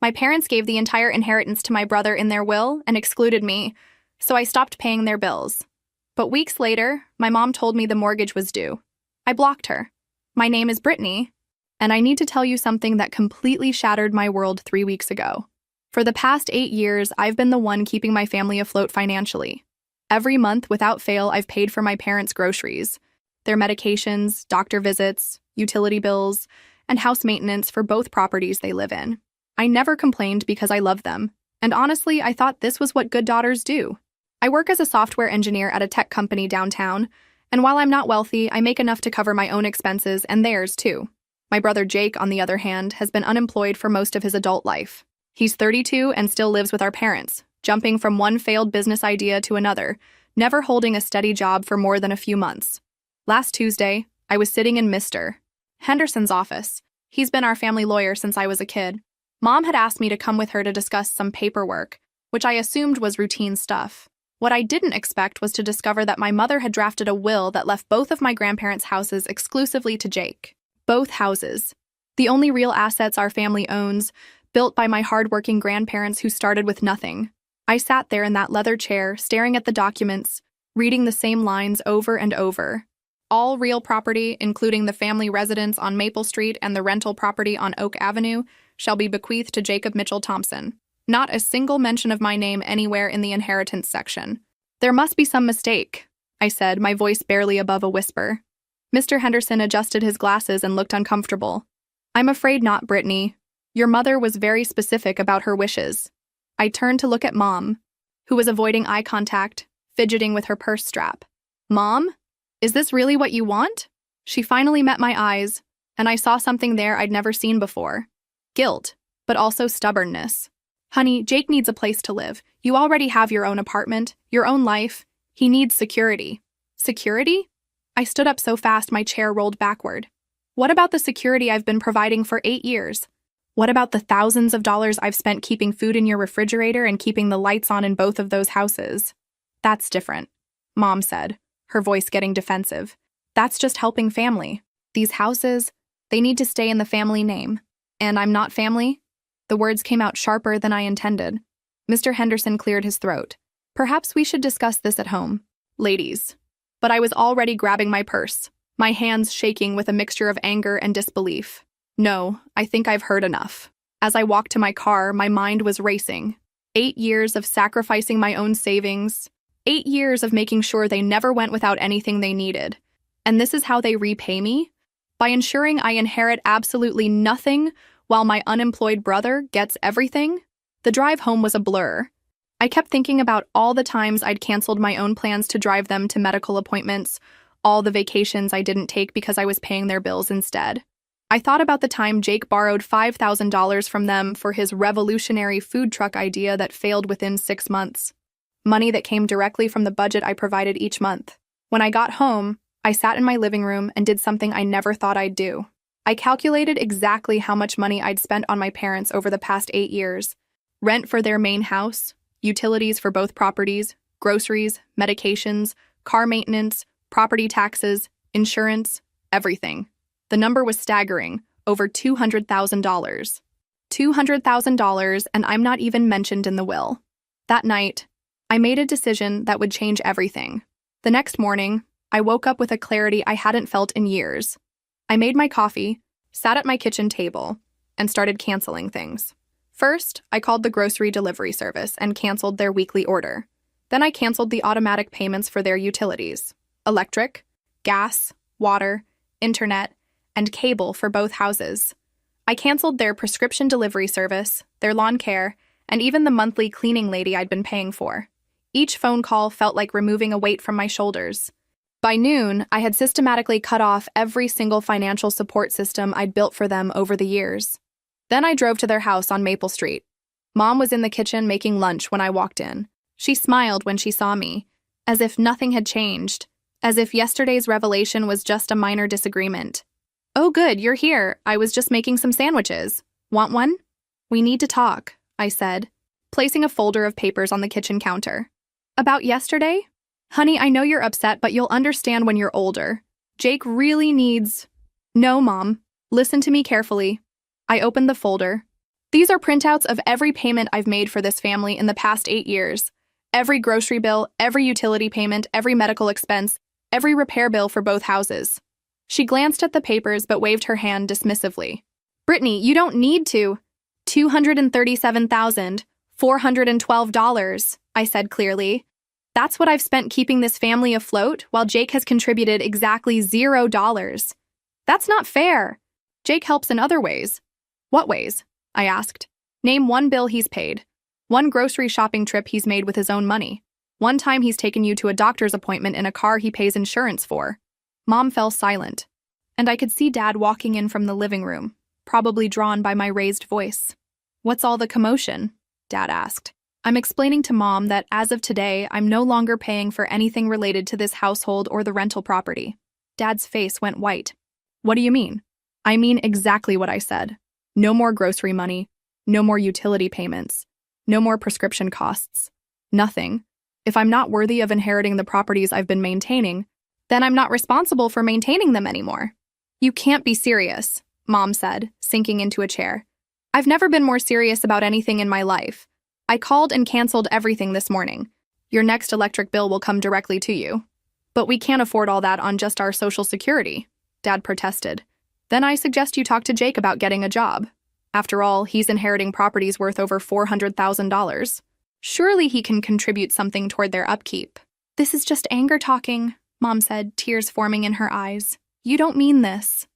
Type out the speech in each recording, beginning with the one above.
My parents gave the entire inheritance to my brother in their will and excluded me, so I stopped paying their bills. But weeks later, my mom told me the mortgage was due. I blocked her. My name is Brittany, and I need to tell you something that completely shattered my world 3 weeks ago. For the past 8 years, I've been the one keeping my family afloat financially. Every month, without fail, I've paid for my parents' groceries, their medications, doctor visits, utility bills, and house maintenance for both properties they live in. I never complained because I love them, and honestly, I thought this was what good daughters do. I work as a software engineer at a tech company downtown, and while I'm not wealthy, I make enough to cover my own expenses and theirs too. My brother Jake, on the other hand, has been unemployed for most of his adult life. He's 32 and still lives with our parents, jumping from one failed business idea to another, never holding a steady job for more than a few months. Last Tuesday, I was sitting in Mr. Henderson's office. He's been our family lawyer since I was a kid. Mom had asked me to come with her to discuss some paperwork, which I assumed was routine stuff. What I didn't expect was to discover that my mother had drafted a will that left both of my grandparents' houses exclusively to Jake. Both houses. The only real assets our family owns, built by my hardworking grandparents who started with nothing. I sat there in that leather chair, staring at the documents, reading the same lines over and over. All real property, including the family residence on Maple Street and the rental property on Oak Avenue, shall be bequeathed to Jacob Mitchell Thompson. Not a single mention of my name anywhere in the inheritance section. There must be some mistake, I said, my voice barely above a whisper. Mr. Henderson adjusted his glasses and looked uncomfortable. I'm afraid not, Brittany. Your mother was very specific about her wishes. I turned to look at Mom, who was avoiding eye contact, fidgeting with her purse strap. Mom? Is this really what you want? She finally met my eyes, and I saw something there I'd never seen before. Guilt, but also stubbornness. Honey, Jake needs a place to live. You already have your own apartment, your own life. He needs security. Security? I stood up so fast my chair rolled backward. What about the security I've been providing for 8 years? What about the thousands of dollars I've spent keeping food in your refrigerator and keeping the lights on in both of those houses? That's different, Mom said, her voice getting defensive. That's just helping family. These houses, they need to stay in the family name. And I'm not family? The words came out sharper than I intended. Mr. Henderson cleared his throat. Perhaps we should discuss this at home, ladies. But I was already grabbing my purse, my hands shaking with a mixture of anger and disbelief. No, I think I've heard enough. As I walked to my car, my mind was racing. 8 years of sacrificing my own savings. 8 years of making sure they never went without anything they needed. And this is how they repay me? By ensuring I inherit absolutely nothing while my unemployed brother gets everything? The drive home was a blur. I kept thinking about all the times I'd canceled my own plans to drive them to medical appointments, all the vacations I didn't take because I was paying their bills instead. I thought about the time Jake borrowed $5,000 from them for his revolutionary food truck idea that failed within 6 months. Money that came directly from the budget I provided each month. When I got home, I sat in my living room and did something I never thought I'd do. I calculated exactly how much money I'd spent on my parents over the past 8 years. Rent for their main house, utilities for both properties, groceries, medications, car maintenance, property taxes, insurance, everything. The number was staggering, over $200,000. $200,000, and I'm not even mentioned in the will. That night, I made a decision that would change everything. The next morning, I woke up with a clarity I hadn't felt in years. I made my coffee, sat at my kitchen table, and started canceling things. First, I called the grocery delivery service and canceled their weekly order. Then I canceled the automatic payments for their utilities: electric, gas, water, internet, and cable for both houses. I canceled their prescription delivery service, their lawn care, and even the monthly cleaning lady I'd been paying for. Each phone call felt like removing a weight from my shoulders. By noon, I had systematically cut off every single financial support system I'd built for them over the years. Then I drove to their house on Maple Street. Mom was in the kitchen making lunch when I walked in. She smiled when she saw me, as if nothing had changed, as if yesterday's revelation was just a minor disagreement. "Oh good, you're here. I was just making some sandwiches. Want one?" "We need to talk," I said, placing a folder of papers on the kitchen counter. "About yesterday? Honey, I know you're upset, but you'll understand when you're older. Jake really needs—" "No, Mom. Listen to me carefully." I opened the folder. These are printouts of every payment I've made for this family in the past 8 years. Every grocery bill, every utility payment, every medical expense, every repair bill for both houses. She glanced at the papers but waved her hand dismissively. Brittany, you don't need to. $237,412, I said clearly. That's what I've spent keeping this family afloat, while Jake has contributed exactly $0. That's not fair. Jake helps in other ways. What ways? I asked. Name one bill he's paid. One grocery shopping trip he's made with his own money. One time he's taken you to a doctor's appointment in a car he pays insurance for. Mom fell silent, and I could see Dad walking in from the living room, probably drawn by my raised voice. What's all the commotion? Dad asked. I'm explaining to Mom that as of today, I'm no longer paying for anything related to this household or the rental property. Dad's face went white. What do you mean? I mean exactly what I said. No more grocery money, no more utility payments, no more prescription costs. Nothing. If I'm not worthy of inheriting the properties I've been maintaining, then I'm not responsible for maintaining them anymore. You can't be serious, Mom said, sinking into a chair. I've never been more serious about anything in my life. I called and canceled everything this morning. Your next electric bill will come directly to you. But we can't afford all that on just our Social Security, Dad protested. Then I suggest you talk to Jake about getting a job. After all, he's inheriting properties worth over $400,000. Surely he can contribute something toward their upkeep. This is just anger talking, Mom said, tears forming in her eyes. You don't mean this.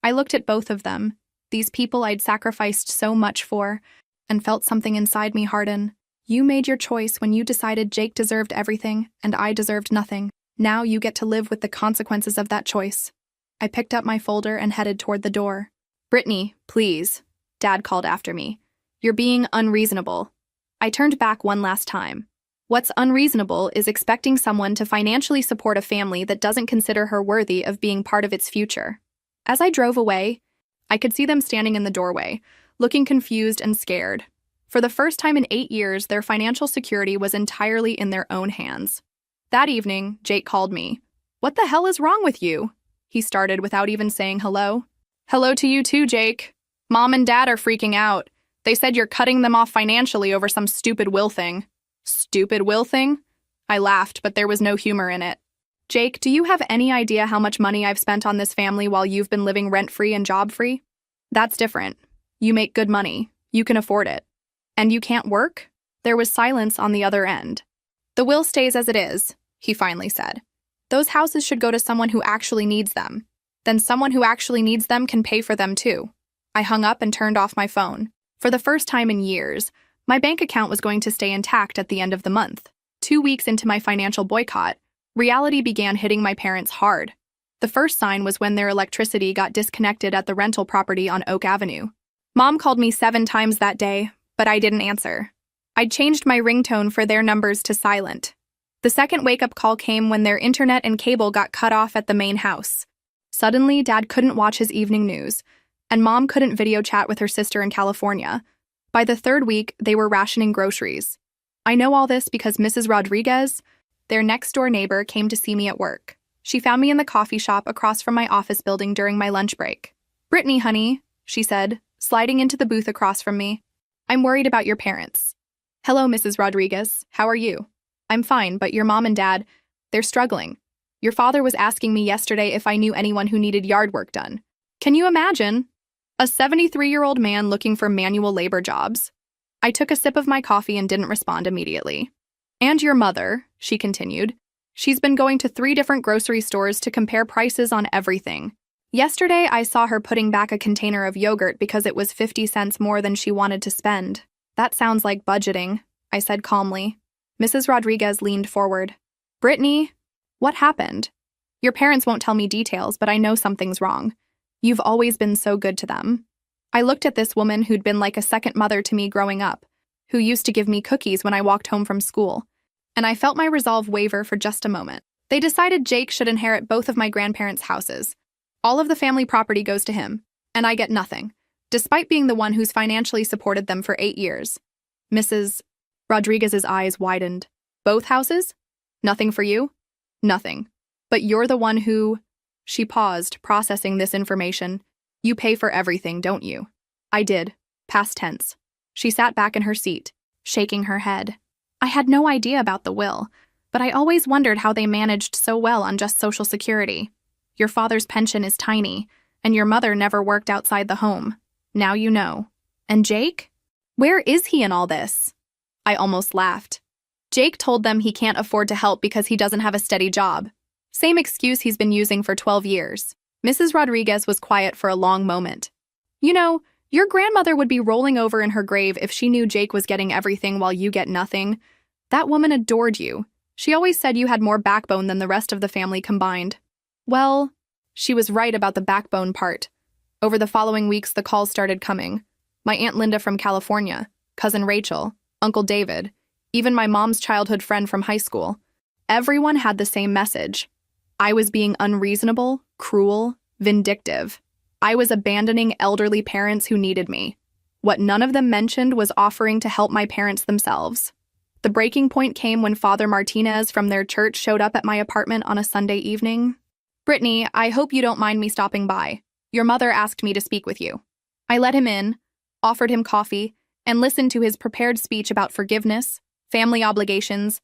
I looked at both of them, these people I'd sacrificed so much for, and felt something inside me harden. You made your choice when you decided Jake deserved everything and I deserved nothing. Now you get to live with the consequences of that choice. I picked up my folder and headed toward the door. Brittany, please, Dad called after me. You're being unreasonable. I turned back one last time. What's unreasonable is expecting someone to financially support a family that doesn't consider her worthy of being part of its future. As I drove away, I could see them standing in the doorway, looking confused and scared. For the first time in 8 years, their financial security was entirely in their own hands. That evening, Jake called me. What the hell is wrong with you? He started without even saying hello. Hello to you too, Jake. Mom and Dad are freaking out. They said you're cutting them off financially over some stupid will thing. Stupid will thing? I laughed, but there was no humor in it. Jake, do you have any idea how much money I've spent on this family while you've been living rent-free and job-free? That's different. You make good money. You can afford it. And you can't work? There was silence on the other end. The will stays as it is, he finally said. Those houses should go to someone who actually needs them. Then someone who actually needs them can pay for them too. I hung up and turned off my phone. For the first time in years, my bank account was going to stay intact at the end of the month. 2 weeks into my financial boycott, reality began hitting my parents hard. The first sign was when their electricity got disconnected at the rental property on Oak Avenue. Mom called me 7 times that day, but I didn't answer. I'd changed my ringtone for their numbers to silent. The second wake-up call came when their internet and cable got cut off at the main house. Suddenly, Dad couldn't watch his evening news, and Mom couldn't video chat with her sister in California. By the 3rd week, they were rationing groceries. I know all this because Mrs. Rodriguez, their next-door neighbor, came to see me at work. She found me in the coffee shop across from my office building during my lunch break. Brittany, honey, she said, sliding into the booth across from me. I'm worried about your parents. Hello, Mrs. Rodriguez. How are you? I'm fine, but your mom and dad, they're struggling. Your father was asking me yesterday if I knew anyone who needed yard work done. Can you imagine? A 73-year-old man looking for manual labor jobs. I took a sip of my coffee and didn't respond immediately. And your mother, she continued. She's been going to 3 different grocery stores to compare prices on everything. Yesterday, I saw her putting back a container of yogurt because it was 50 cents more than she wanted to spend. That sounds like budgeting, I said calmly. Mrs. Rodriguez leaned forward. Brittany, what happened? Your parents won't tell me details, but I know something's wrong. You've always been so good to them. I looked at this woman who'd been like a second mother to me growing up, who used to give me cookies when I walked home from school, and I felt my resolve waver for just a moment. They decided Jake should inherit both of my grandparents' houses. All of the family property goes to him, and I get nothing, despite being the one who's financially supported them for 8 years. Mrs. Rodriguez's eyes widened. Both houses? Nothing for you? Nothing. But you're the one who... She paused, processing this information. You pay for everything, don't you? I did. Past tense. She sat back in her seat, shaking her head. I had no idea about the will, but I always wondered how they managed so well on just Social Security. Your father's pension is tiny, and your mother never worked outside the home. Now you know. And Jake? Where is he in all this? I almost laughed. Jake told them he can't afford to help because he doesn't have a steady job. Same excuse he's been using for 12 years. Mrs. Rodriguez was quiet for a long moment. You know, your grandmother would be rolling over in her grave if she knew Jake was getting everything while you get nothing. That woman adored you. She always said you had more backbone than the rest of the family combined. Well, she was right about the backbone part. Over the following weeks, the calls started coming. My Aunt Linda from California, Cousin Rachel, Uncle David, even my mom's childhood friend from high school. Everyone had the same message. I was being unreasonable, cruel, vindictive. I was abandoning elderly parents who needed me. What none of them mentioned was offering to help my parents themselves. The breaking point came when Father Martinez from their church showed up at my apartment on a Sunday evening. Brittany, I hope you don't mind me stopping by. Your mother asked me to speak with you. I let him in, offered him coffee, and listened to his prepared speech about forgiveness, family obligations,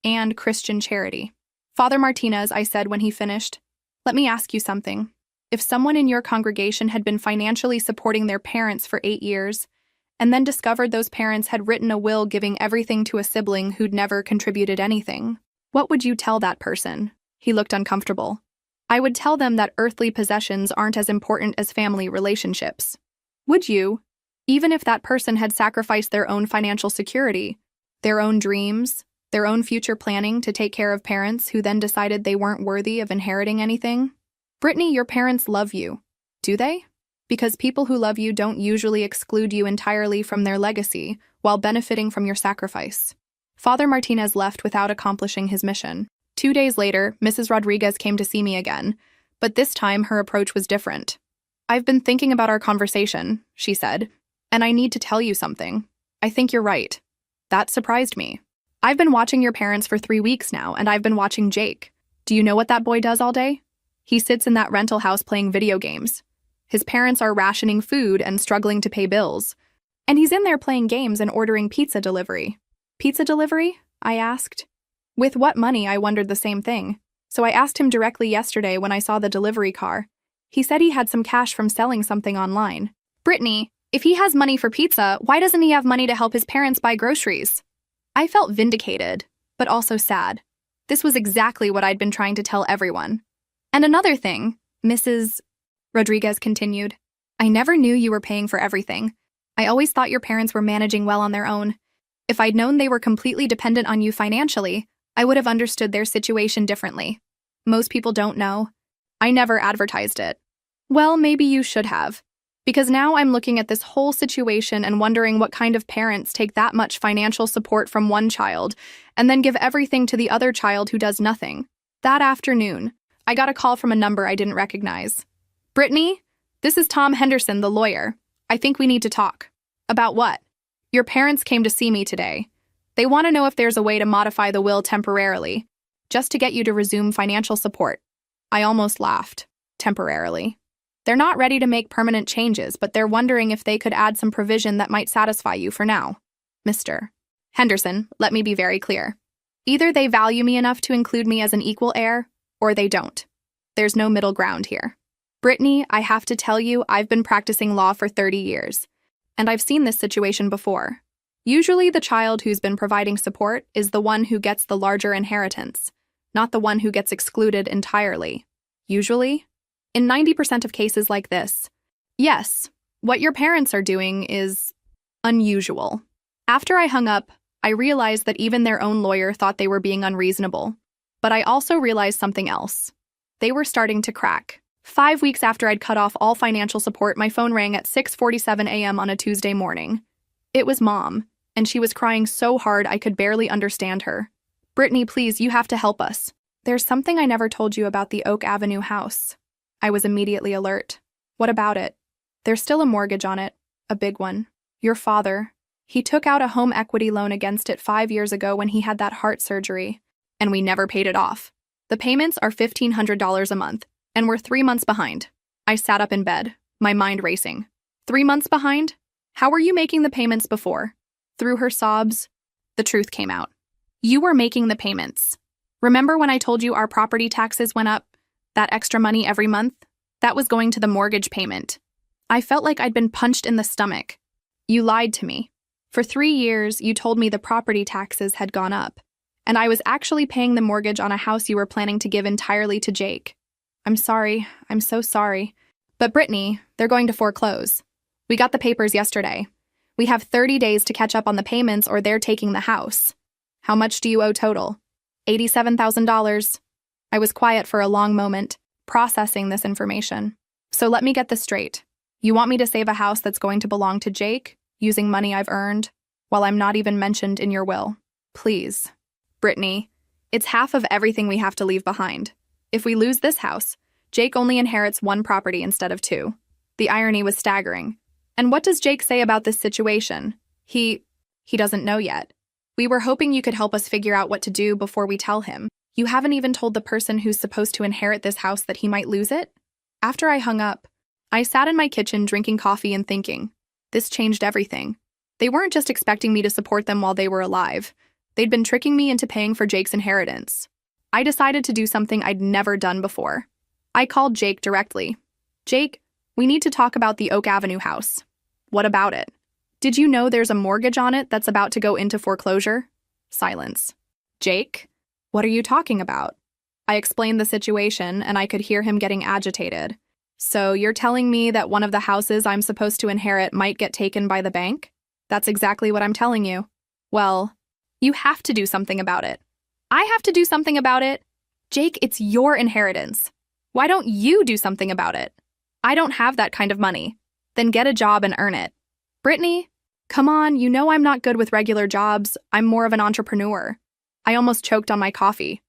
and Christian charity. Father Martinez, I said when he finished, let me ask you something. If someone in your congregation had been financially supporting their parents for 8 years, and then discovered those parents had written a will giving everything to a sibling who'd never contributed anything, what would you tell that person? He looked uncomfortable. I would tell them that earthly possessions aren't as important as family relationships. Would you? Even if that person had sacrificed their own financial security, their own dreams, their own future planning to take care of parents who then decided they weren't worthy of inheriting anything? Brittany, your parents love you. Do they? Because people who love you don't usually exclude you entirely from their legacy while benefiting from your sacrifice. Father Martinez left without accomplishing his mission. 2 days later, Mrs. Rodriguez came to see me again, but this time her approach was different. I've been thinking about our conversation, she said, and I need to tell you something. I think you're right. That surprised me. I've been watching your parents for 3 weeks now, and I've been watching Jake. Do you know what that boy does all day? He sits in that rental house playing video games. His parents are rationing food and struggling to pay bills. And he's in there playing games and ordering pizza delivery. Pizza delivery? I asked. With what money? I wondered the same thing. So I asked him directly yesterday when I saw the delivery car. He said he had some cash from selling something online. Brittany, if he has money for pizza, why doesn't he have money to help his parents buy groceries? I felt vindicated, but also sad. This was exactly what I'd been trying to tell everyone. And another thing, Mrs. Rodriguez continued, I never knew you were paying for everything. I always thought your parents were managing well on their own. If I'd known they were completely dependent on you financially, I would have understood their situation differently. Most people don't know. I never advertised it. Well, maybe you should have. Because now I'm looking at this whole situation and wondering what kind of parents take that much financial support from one child and then give everything to the other child who does nothing. That afternoon, I got a call from a number I didn't recognize. Brittany, this is Tom Henderson, the lawyer. I think we need to talk. About what? Your parents came to see me today. They want to know if there's a way to modify the will temporarily, just to get you to resume financial support. I almost laughed. Temporarily. They're not ready to make permanent changes, but they're wondering if they could add some provision that might satisfy you for now. Mr. Henderson, let me be very clear. Either they value me enough to include me as an equal heir, or they don't. There's no middle ground here. Brittany, I have to tell you, I've been practicing law for 30 years, and I've seen this situation before. Usually the child who's been providing support is the one who gets the larger inheritance, not the one who gets excluded entirely. Usually, in 90% of cases like this, yes, what your parents are doing is unusual. After I hung up, I realized that even their own lawyer thought they were being unreasonable. But I also realized something else. They were starting to crack. 5 weeks after I'd cut off all financial support, my phone rang at 6:47 a.m. on a Tuesday morning. It was Mom, and she was crying so hard I could barely understand her. Brittany, please, you have to help us. There's something I never told you about the Oak Avenue house. I was immediately alert. What about it? There's still a mortgage on it, a big one. Your father, he took out a home equity loan against it 5 years ago when he had that heart surgery. And we never paid it off. The payments are $1,500 a month, and we're 3 months behind. I sat up in bed, my mind racing. 3 months behind? How were you making the payments before? Through her sobs, the truth came out. You were making the payments. Remember when I told you our property taxes went up? That extra money every month? That was going to the mortgage payment. I felt like I'd been punched in the stomach. You lied to me. For 3 years, you told me the property taxes had gone up, and I was actually paying the mortgage on a house you were planning to give entirely to Jake. I'm sorry. I'm so sorry. But Brittany, they're going to foreclose. We got the papers yesterday. We have 30 days to catch up on the payments or they're taking the house. How much do you owe total? $87,000. I was quiet for a long moment, processing this information. So let me get this straight. You want me to save a house that's going to belong to Jake, using money I've earned, while I'm not even mentioned in your will? Please. Brittany, it's half of everything we have to leave behind. If we lose this house, Jake only inherits 1 property instead of 2. The irony was staggering. And what does Jake say about this situation? He doesn't know yet. We were hoping you could help us figure out what to do before we tell him. You haven't even told the person who's supposed to inherit this house that he might lose it? After I hung up, I sat in my kitchen drinking coffee and thinking, this changed everything. They weren't just expecting me to support them while they were alive. They'd been tricking me into paying for Jake's inheritance. I decided to do something I'd never done before. I called Jake directly. Jake, we need to talk about the Oak Avenue house. What about it? Did you know there's a mortgage on it that's about to go into foreclosure? Silence. Jake, what are you talking about? I explained the situation and I could hear him getting agitated. So you're telling me that one of the houses I'm supposed to inherit might get taken by the bank? That's exactly what I'm telling you. Well, you have to do something about it. I have to do something about it? Jake, it's your inheritance. Why don't you do something about it? I don't have that kind of money. Then get a job and earn it. Brittany, come on, you know I'm not good with regular jobs. I'm more of an entrepreneur. I almost choked on my coffee.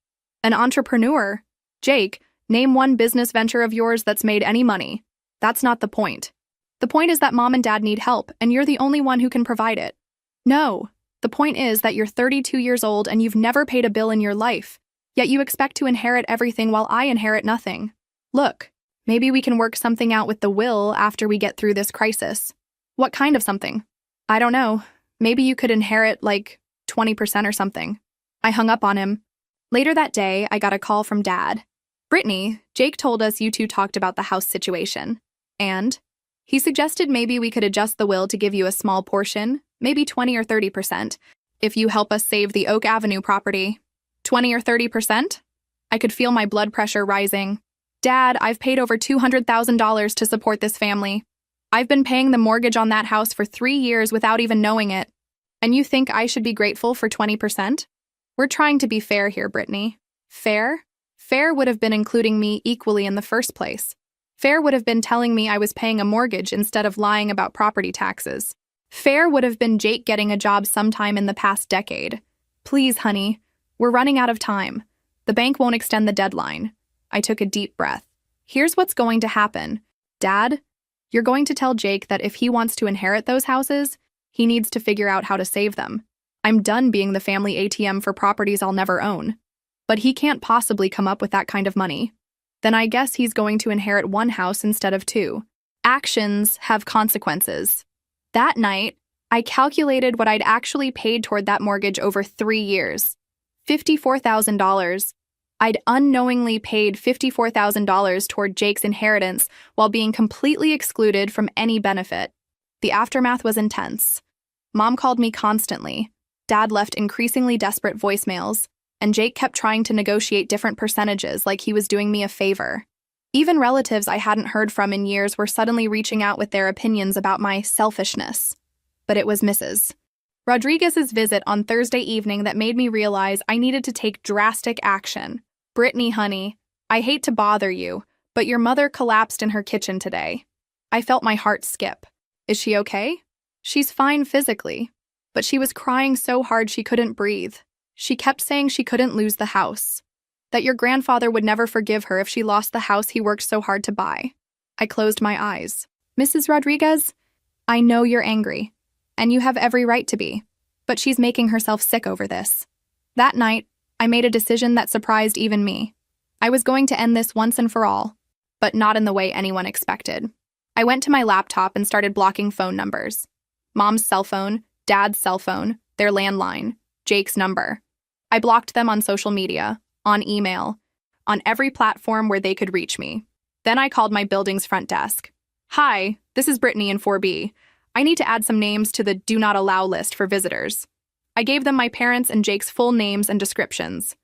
An entrepreneur? Jake, name one business venture of yours that's made any money. That's not the point. The point is that Mom and Dad need help, and you're the only one who can provide it. No, the point is that you're 32 years old and you've never paid a bill in your life, yet you expect to inherit everything while I inherit nothing. Look, maybe we can work something out with the will after we get through this crisis. What kind of something? I don't know. Maybe you could inherit, like, 20% or something. I hung up on him. Later that day, I got a call from Dad. Brittany, Jake told us you two talked about the house situation. And he suggested maybe we could adjust the will to give you a small portion, maybe 20 or 30%, if you help us save the Oak Avenue property. 20 or 30%? I could feel my blood pressure rising. Dad, I've paid over $200,000 to support this family. I've been paying the mortgage on that house for 3 years without even knowing it. And you think I should be grateful for 20%? We're trying to be fair here, Brittany. Fair? Fair would have been including me equally in the first place. Fair would have been telling me I was paying a mortgage instead of lying about property taxes. Fair would have been Jake getting a job sometime in the past decade. Please, honey, we're running out of time. The bank won't extend the deadline. I took a deep breath. Here's what's going to happen. Dad, you're going to tell Jake that if he wants to inherit those houses, he needs to figure out how to save them. I'm done being the family ATM for properties I'll never own. But he can't possibly come up with that kind of money. Then I guess he's going to inherit 1 house instead of 2. Actions have consequences. That night, I calculated what I'd actually paid toward that mortgage over 3 years. $54,000. I'd unknowingly paid $54,000 toward Jake's inheritance while being completely excluded from any benefit. The aftermath was intense. Mom called me constantly. Dad left increasingly desperate voicemails, and Jake kept trying to negotiate different percentages like he was doing me a favor. Even relatives I hadn't heard from in years were suddenly reaching out with their opinions about my selfishness. But it was Mrs. Rodriguez's visit on Thursday evening that made me realize I needed to take drastic action. Brittany, honey, I hate to bother you, but your mother collapsed in her kitchen today. I felt my heart skip. Is she okay? She's fine physically, but she was crying so hard she couldn't breathe. She kept saying she couldn't lose the house, that your grandfather would never forgive her if she lost the house he worked so hard to buy. I closed my eyes. Mrs. Rodriguez, I know you're angry, and you have every right to be, but she's making herself sick over this. That night, I made a decision that surprised even me. I was going to end this once and for all, but not in the way anyone expected. I went to my laptop and started blocking phone numbers. Mom's cell phone, Dad's cell phone, their landline, Jake's number. I blocked them on social media, on email, on every platform where they could reach me. Then I called my building's front desk. Hi, this is Brittany in 4B. I need to add some names to the do not allow list for visitors. I gave them my parents' and Jake's full names and descriptions.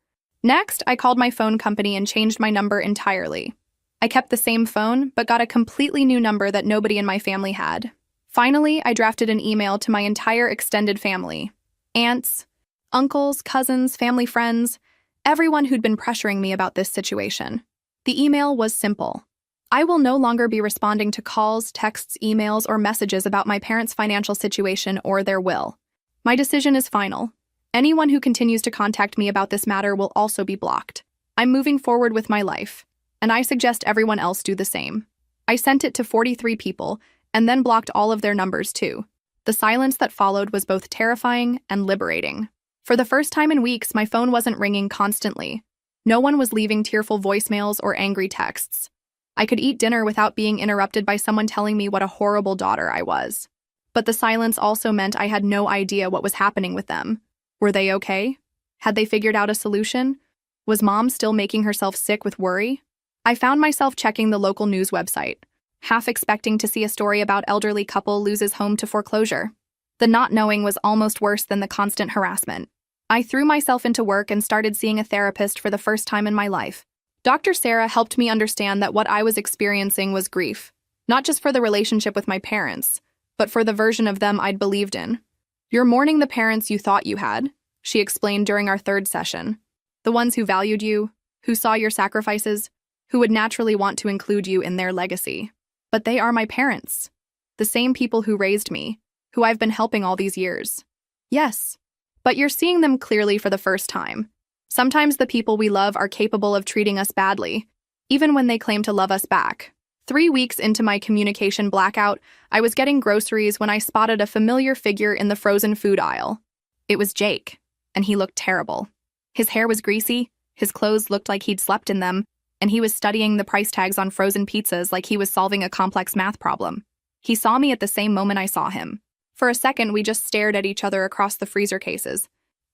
Next, I called my phone company and changed my number entirely. I kept the same phone, but got a completely new number that nobody in my family had. Finally, I drafted an email to my entire extended family. Aunts, uncles, cousins, family friends, everyone who'd been pressuring me about this situation. The email was simple. I will no longer be responding to calls, texts, emails, or messages about my parents' financial situation or their will. My decision is final. Anyone who continues to contact me about this matter will also be blocked. I'm moving forward with my life, and I suggest everyone else do the same. I sent it to 43 people, and then blocked all of their numbers too. The silence that followed was both terrifying and liberating. For the first time in weeks, my phone wasn't ringing constantly. No one was leaving tearful voicemails or angry texts. I could eat dinner without being interrupted by someone telling me what a horrible daughter I was. But the silence also meant I had no idea what was happening with them. Were they okay? Had they figured out a solution? Was Mom still making herself sick with worry? I found myself checking the local news website, half expecting to see a story about elderly couple loses home to foreclosure. The not knowing was almost worse than the constant harassment. I threw myself into work and started seeing a therapist for the first time in my life. Dr. Sarah helped me understand that what I was experiencing was grief, not just for the relationship with my parents, but for the version of them I'd believed in. You're mourning the parents you thought you had, she explained during our third session. The ones who valued you, who saw your sacrifices, who would naturally want to include you in their legacy. But they are my parents, the same people who raised me, who I've been helping all these years. Yes, but you're seeing them clearly for the first time. Sometimes the people we love are capable of treating us badly, even when they claim to love us back. 3 weeks into my communication blackout, I was getting groceries when I spotted a familiar figure in the frozen food aisle. It was Jake, and he looked terrible. His hair was greasy, his clothes looked like he'd slept in them, and he was studying the price tags on frozen pizzas like he was solving a complex math problem. He saw me at the same moment I saw him. For a second, we just stared at each other across the freezer cases.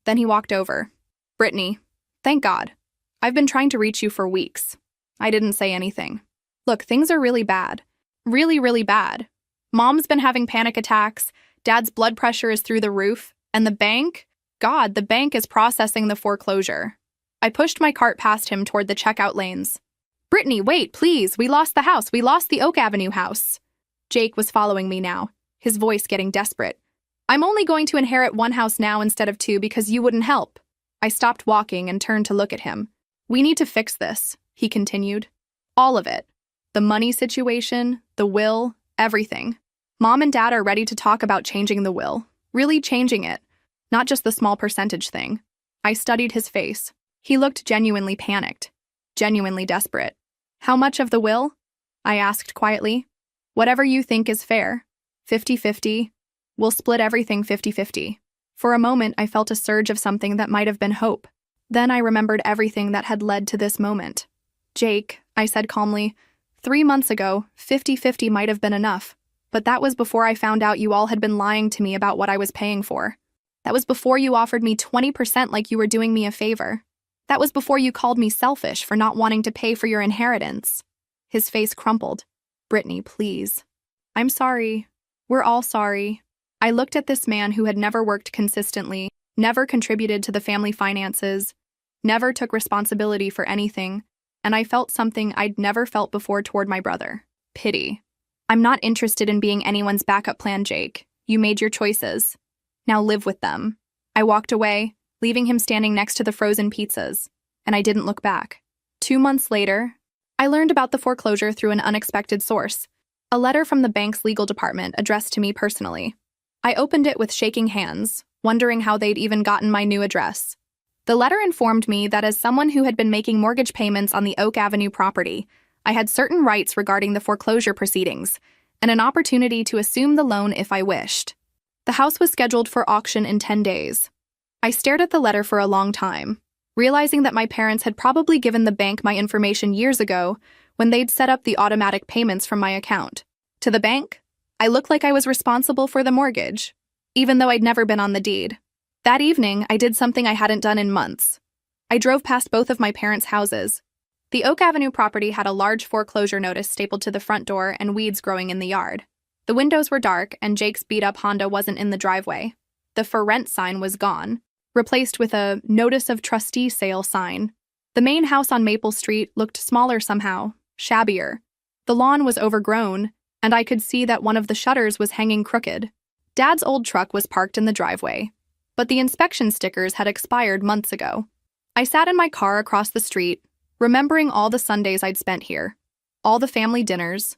Then he walked over. Brittany, thank God. I've been trying to reach you for weeks. I didn't say anything. Look, things are really bad. Really, really bad. Mom's been having panic attacks, Dad's blood pressure is through the roof, and the bank? God, the bank is processing the foreclosure. I pushed my cart past him toward the checkout lanes. Brittany, wait, please, we lost the house. We lost the Oak Avenue house. Jake was following me now, his voice getting desperate. I'm only going to inherit one house now instead of two because you wouldn't help. I stopped walking and turned to look at him. We need to fix this, he continued. All of it. The money situation, the will, everything. Mom and Dad are ready to talk about changing the will. Really changing it. Not just the small percentage thing. I studied his face. He looked genuinely panicked. Genuinely desperate. How much of the will? I asked quietly. Whatever you think is fair. 50-50. We'll split everything 50-50. For a moment, I felt a surge of something that might have been hope. Then I remembered everything that had led to this moment. Jake, I said calmly, 3 months ago, 50-50 might have been enough. But that was before I found out you all had been lying to me about what I was paying for. That was before you offered me 20% like you were doing me a favor. That was before you called me selfish for not wanting to pay for your inheritance. His face crumpled. Brittany, please. I'm sorry. We're all sorry. I looked at this man who had never worked consistently, never contributed to the family finances, never took responsibility for anything, and I felt something I'd never felt before toward my brother. Pity. I'm not interested in being anyone's backup plan, Jake. You made your choices. Now live with them. I walked away, leaving him standing next to the frozen pizzas, and I didn't look back. 2 months later, I learned about the foreclosure through an unexpected source, a letter from the bank's legal department addressed to me personally. I opened it with shaking hands, wondering how they'd even gotten my new address. The letter informed me that as someone who had been making mortgage payments on the Oak Avenue property, I had certain rights regarding the foreclosure proceedings, and an opportunity to assume the loan if I wished. The house was scheduled for auction in 10 days. I stared at the letter for a long time, realizing that my parents had probably given the bank my information years ago when they'd set up the automatic payments from my account. To the bank, I looked like I was responsible for the mortgage, even though I'd never been on the deed. That evening, I did something I hadn't done in months. I drove past both of my parents' houses. The Oak Avenue property had a large foreclosure notice stapled to the front door and weeds growing in the yard. The windows were dark, and Jake's beat-up Honda wasn't in the driveway. The for rent sign was gone, replaced with a notice of trustee sale sign. The main house on Maple Street looked smaller somehow, shabbier. The lawn was overgrown, and I could see that one of the shutters was hanging crooked. Dad's old truck was parked in the driveway, but the inspection stickers had expired months ago. I sat in my car across the street, remembering all the Sundays I'd spent here, all the family dinners,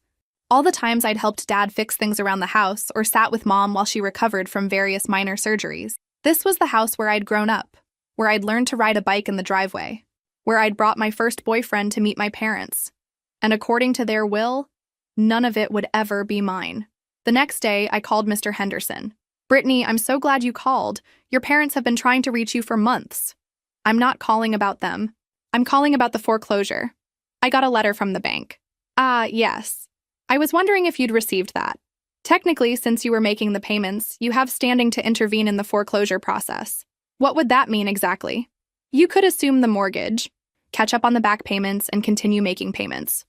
all the times I'd helped Dad fix things around the house or sat with Mom while she recovered from various minor surgeries. This was the house where I'd grown up, where I'd learned to ride a bike in the driveway, where I'd brought my first boyfriend to meet my parents. And according to their will, none of it would ever be mine. The next day, I called Mr. Henderson. "Brittany, I'm so glad you called. Your parents have been trying to reach you for months." "I'm not calling about them. I'm calling about the foreclosure. I got a letter from the bank." "Ah, yes. I was wondering if you'd received that. Technically, since you were making the payments, you have standing to intervene in the foreclosure process." "What would that mean exactly?" "You could assume the mortgage, catch up on the back payments, and continue making payments.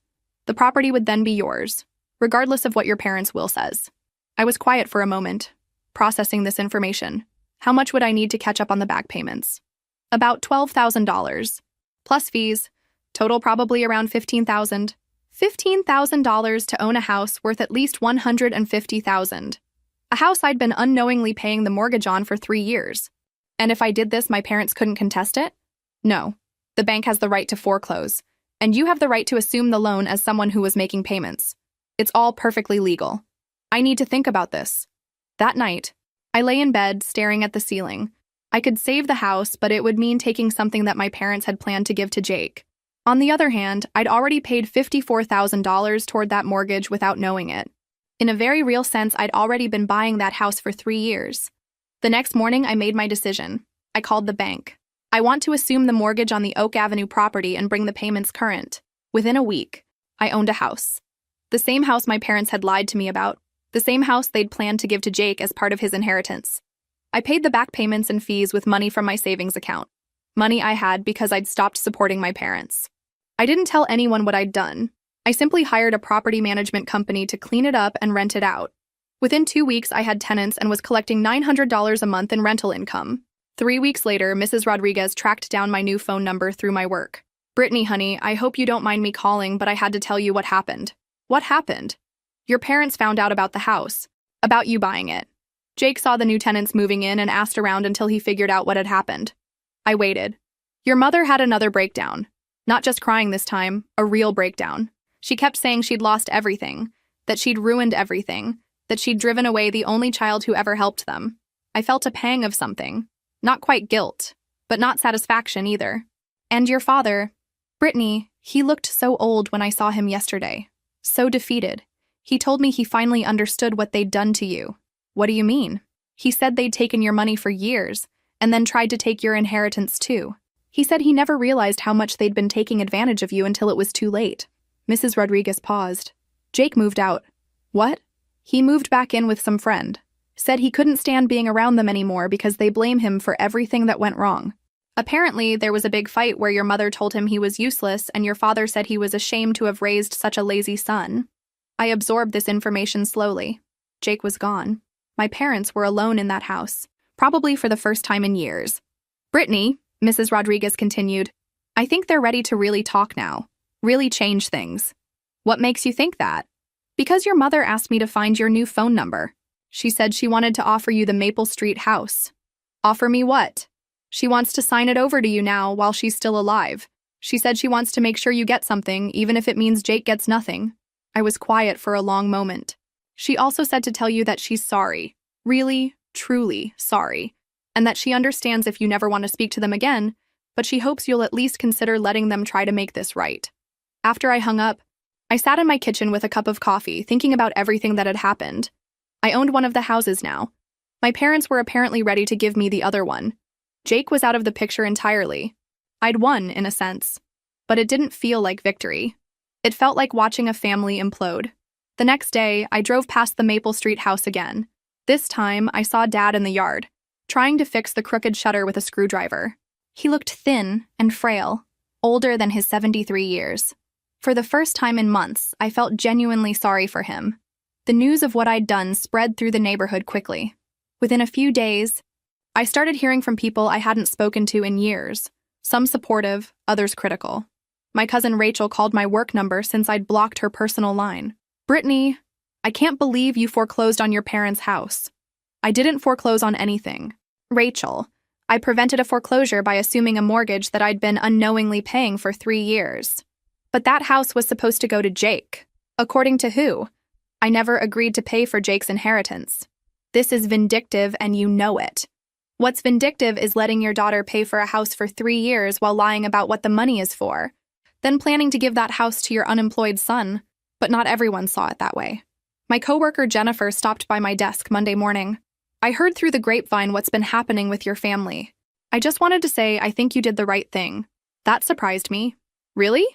The property would then be yours, regardless of what your parents' will says." I was quiet for a moment, processing this information. How much would I need to catch up on the back payments? About $12,000, plus fees, total probably around $15,000. $15,000 to own a house worth at least $150,000. A house I'd been unknowingly paying the mortgage on for 3 years. And if I did this, my parents couldn't contest it? No. The bank has the right to foreclose, and you have the right to assume the loan as someone who was making payments. It's all perfectly legal. I need to think about this. That night, I lay in bed, staring at the ceiling. I could save the house, but it would mean taking something that my parents had planned to give to Jake. On the other hand, I'd already paid $54,000 toward that mortgage without knowing it. In a very real sense, I'd already been buying that house for 3 years. The next morning, I made my decision. I called the bank. I want to assume the mortgage on the Oak Avenue property and bring the payments current. Within a week, I owned a house. The same house my parents had lied to me about. The same house they'd planned to give to Jake as part of his inheritance. I paid the back payments and fees with money from my savings account. Money I had because I'd stopped supporting my parents. I didn't tell anyone what I'd done. I simply hired a property management company to clean it up and rent it out. Within 2 weeks, I had tenants and was collecting $900 a month in rental income. 3 weeks later, Mrs. Rodriguez tracked down my new phone number through my work. "Brittany, honey, I hope you don't mind me calling, but I had to tell you what happened." "What happened?" "Your parents found out about the house. About you buying it. Jake saw the new tenants moving in and asked around until he figured out what had happened." I waited. "Your mother had another breakdown. Not just crying this time, a real breakdown. She kept saying she'd lost everything, that she'd ruined everything, that she'd driven away the only child who ever helped them." I felt a pang of something. Not quite guilt, but not satisfaction either. "And your father, Brittany, he looked so old when I saw him yesterday. So defeated. He told me he finally understood what they'd done to you." "What do you mean?" "He said they'd taken your money for years, and then tried to take your inheritance too. He said he never realized how much they'd been taking advantage of you until it was too late." Mrs. Rodriguez paused. "Jake moved out." "What?" "He moved back in with some friend. Said he couldn't stand being around them anymore because they blame him for everything that went wrong. Apparently, there was a big fight where your mother told him he was useless and your father said he was ashamed to have raised such a lazy son." I absorbed this information slowly. Jake was gone. My parents were alone in that house, probably for the first time in years. "Brittany," Mrs. Rodriguez continued, "I think they're ready to really talk now, really change things." "What makes you think that?" "Because your mother asked me to find your new phone number. She said she wanted to offer you the Maple Street house." "Offer me what?" "She wants to sign it over to you now while she's still alive. She said she wants to make sure you get something, even if it means Jake gets nothing." I was quiet for a long moment. "She also said to tell you that she's sorry, really, truly sorry, and that she understands if you never want to speak to them again, but she hopes you'll at least consider letting them try to make this right." After I hung up, I sat in my kitchen with a cup of coffee, thinking about everything that had happened. I owned one of the houses now. My parents were apparently ready to give me the other one. Jake was out of the picture entirely. I'd won, in a sense. But it didn't feel like victory. It felt like watching a family implode. The next day, I drove past the Maple Street house again. This time, I saw Dad in the yard, trying to fix the crooked shutter with a screwdriver. He looked thin and frail, older than his 73 years. For the first time in months, I felt genuinely sorry for him. The news of what I'd done spread through the neighborhood quickly. Within a few days, I started hearing from people I hadn't spoken to in years, some supportive, others critical. My cousin Rachel called my work number since I'd blocked her personal line. "Brittany, I can't believe you foreclosed on your parents' house." "I didn't foreclose on anything. Rachel, I prevented a foreclosure by assuming a mortgage that I'd been unknowingly paying for 3 years. But that house was supposed to go to Jake. According to who? I never agreed to pay for Jake's inheritance. This is vindictive and you know it. What's vindictive is letting your daughter pay for a house for 3 years while lying about what the money is for, then planning to give that house to your unemployed son. But not everyone saw it that way. My coworker Jennifer stopped by my desk Monday morning. "I heard through the grapevine what's been happening with your family. I just wanted to say I think you did the right thing." That surprised me. "Really?"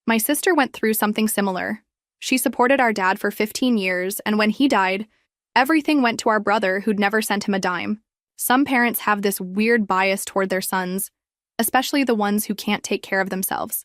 My sister went through something similar. She supported our dad for 15 years, and when he died, everything went to our brother who'd never sent him a dime. Some parents have this weird bias toward their sons, especially the ones who can't take care of themselves.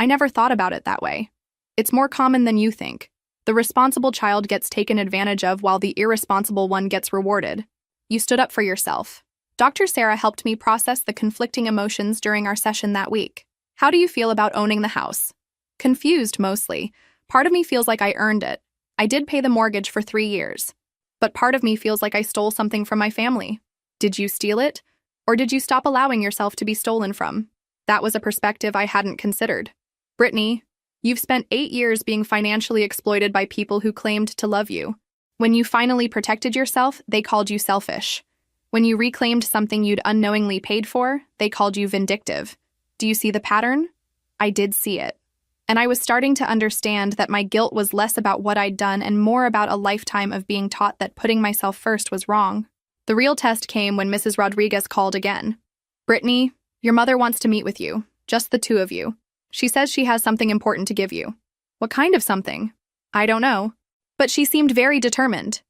I never thought about it that way. It's more common than you think. The responsible child gets taken advantage of while the irresponsible one gets rewarded. You stood up for yourself. Dr. Sarah helped me process the conflicting emotions during our session that week. "How do you feel about owning the house?" "Confused, mostly. Part of me feels like I earned it. I did pay the mortgage for 3 years. But part of me feels like I stole something from my family." "Did you steal it? Or did you stop allowing yourself to be stolen from?" That was a perspective I hadn't considered. "Brittany, you've spent 8 years being financially exploited by people who claimed to love you. When you finally protected yourself, they called you selfish. When you reclaimed something you'd unknowingly paid for, they called you vindictive. Do you see the pattern?" I did see it. And I was starting to understand that my guilt was less about what I'd done and more about a lifetime of being taught that putting myself first was wrong. The real test came when Mrs. Rodriguez called again. "Brittany, your mother wants to meet with you, just the two of you. She says she has something important to give you." "What kind of something?" "I don't know. But she seemed very determined.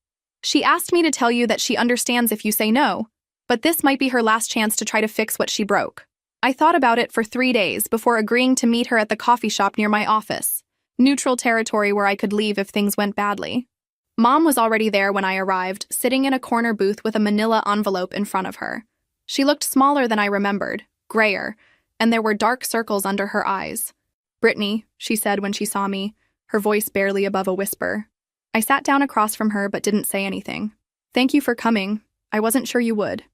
She asked me to tell you that she understands if you say no, but this might be her last chance to try to fix what she broke." I thought about it for 3 days before agreeing to meet her at the coffee shop near my office, neutral territory where I could leave if things went badly. Mom was already there when I arrived, sitting in a corner booth with a manila envelope in front of her. She looked smaller than I remembered, grayer, and there were dark circles under her eyes. "Brittany," she said when she saw me, her voice barely above a whisper. I sat down across from her but didn't say anything. "Thank you for coming. I wasn't sure you would.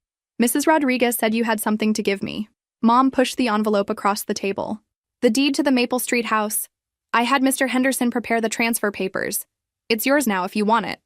Mrs. Rodriguez said you had something to give me." Mom pushed the envelope across the table. "The deed to the Maple Street house. I had Mr. Henderson prepare the transfer papers. It's yours now if you want it."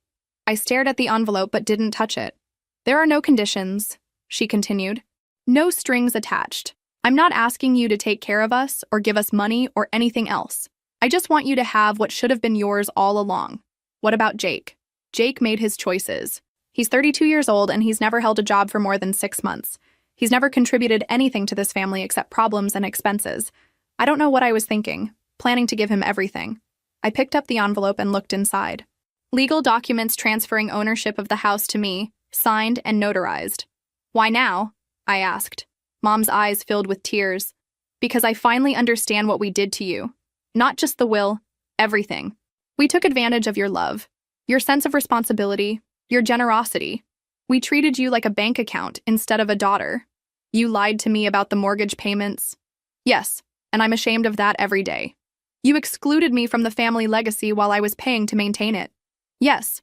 I stared at the envelope but didn't touch it. "There are no conditions," she continued. "No strings attached. I'm not asking you to take care of us or give us money or anything else. I just want you to have what should have been yours all along." "What about Jake?" "Jake made his choices. He's 32 years old and he's never held a job for more than 6 months. He's never contributed anything to this family except problems and expenses. I don't know what I was thinking, planning to give him everything." I picked up the envelope and looked inside. Legal documents transferring ownership of the house to me, signed and notarized. "Why now?" I asked. Mom's eyes filled with tears. "Because I finally understand what we did to you. Not just the will, everything. We took advantage of your love, your sense of responsibility, your generosity. We treated you like a bank account instead of a daughter. You lied to me about the mortgage payments. Yes, and I'm ashamed of that every day. You excluded me from the family legacy while I was paying to maintain it. Yes,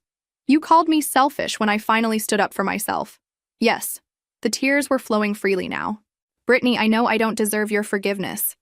you called me selfish when I finally stood up for myself. Yes." The tears were flowing freely now. "Brittany, I know I don't deserve your forgiveness.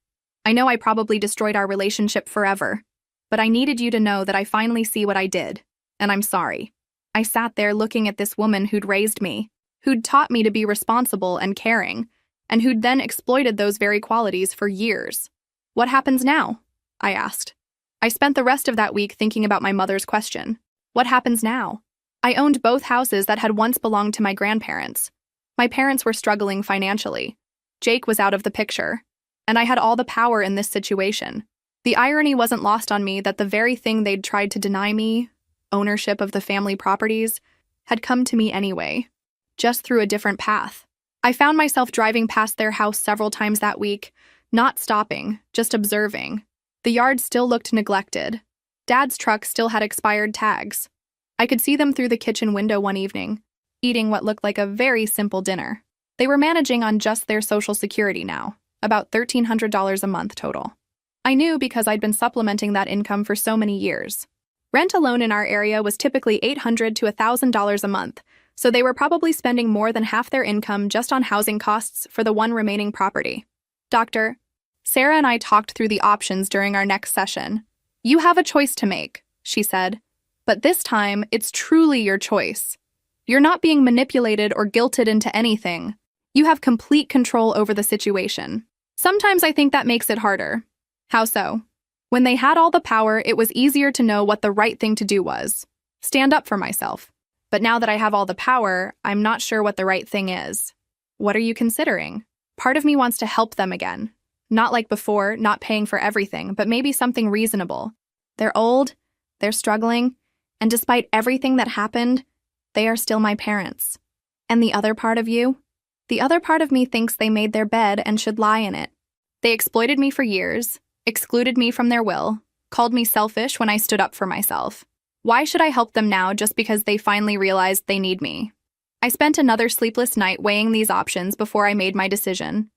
I know I probably destroyed our relationship forever. But I needed you to know that I finally see what I did, and I'm sorry." I sat there looking at this woman who'd raised me, who'd taught me to be responsible and caring, and who'd then exploited those very qualities for years. "What happens now?" I asked. I spent the rest of that week thinking about my mother's question. What happens now? I owned both houses that had once belonged to my grandparents. My parents were struggling financially. Jake was out of the picture, and I had all the power in this situation. The irony wasn't lost on me that the very thing they'd tried to deny me, ownership of the family properties, had come to me anyway, just through a different path. I found myself driving past their house several times that week, not stopping, just observing. The yard still looked neglected. Dad's truck still had expired tags. I could see them through the kitchen window one evening, eating what looked like a very simple dinner. They were managing on just their Social Security now, about $1,300 a month total. I knew because I'd been supplementing that income for so many years. Rent alone in our area was typically $800 to $1,000 a month, so they were probably spending more than half their income just on housing costs for the one remaining property. Doctor, Sarah and I talked through the options during our next session. You have a choice to make, she said, but this time it's truly your choice. You're not being manipulated or guilted into anything. You have complete control over the situation. Sometimes I think that makes it harder. How so? When they had all the power, it was easier to know what the right thing to do was. Stand up for myself. But now that I have all the power, I'm not sure what the right thing is. What are you considering? Part of me wants to help them again. Not like before, not paying for everything, but maybe something reasonable. They're old, they're struggling, and despite everything that happened, they are still my parents. And the other part of you? The other part of me thinks they made their bed and should lie in it. They exploited me for years, excluded me from their will, called me selfish when I stood up for myself. Why should I help them now just because they finally realized they need me? I spent another sleepless night weighing these options before I made my decision.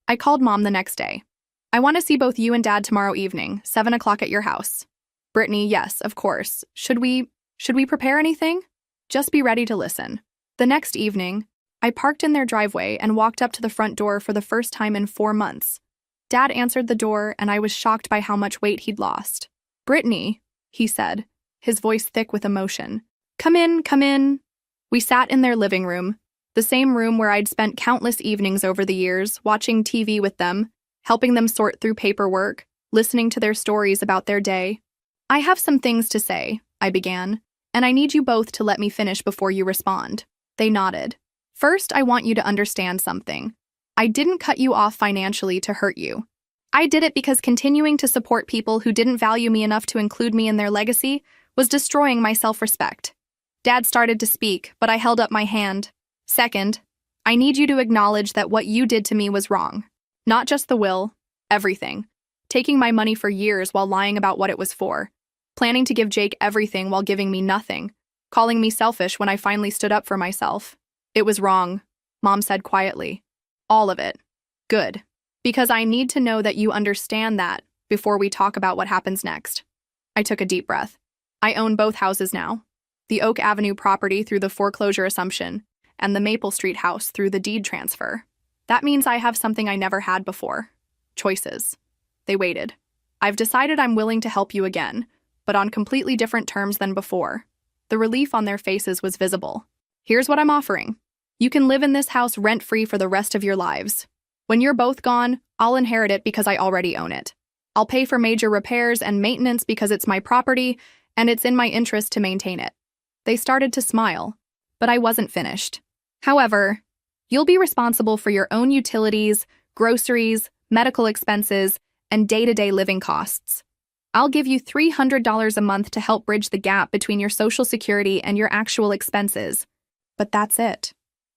I called Mom the next day. I want to see both you and Dad tomorrow evening, 7 o'clock at your house. Brittany, yes, of course. Should we prepare anything? Just be ready to listen. The next evening, I parked in their driveway and walked up to the front door for the first time in 4 months. Dad answered the door, and I was shocked by how much weight he'd lost. Brittany, he said, his voice thick with emotion. Come in, come in. We sat in their living room, the same room where I'd spent countless evenings over the years, watching TV with them, helping them sort through paperwork, listening to their stories about their day. I have some things to say, I began, and I need you both to let me finish before you respond. They nodded. First, I want you to understand something. I didn't cut you off financially to hurt you. I did it because continuing to support people who didn't value me enough to include me in their legacy was destroying my self-respect. Dad started to speak, but I held up my hand. Second, I need you to acknowledge that what you did to me was wrong. Not just the will, everything. Taking my money for years while lying about what it was for. Planning to give Jake everything while giving me nothing. Calling me selfish when I finally stood up for myself. It was wrong, Mom said quietly. All of it. Good. Because I need to know that you understand that before we talk about what happens next. I took a deep breath. I own both houses now. The Oak Avenue property through the foreclosure assumption, and the Maple Street house through the deed transfer. That means I have something I never had before. Choices. They waited. I've decided I'm willing to help you again, but on completely different terms than before. The relief on their faces was visible. Here's what I'm offering. You can live in this house rent-free for the rest of your lives. When you're both gone, I'll inherit it because I already own it. I'll pay for major repairs and maintenance because it's my property, and it's in my interest to maintain it. They started to smile, but I wasn't finished. However, you'll be responsible for your own utilities, groceries, medical expenses, and day-to-day living costs. I'll give you $300 a month to help bridge the gap between your Social Security and your actual expenses. But that's it.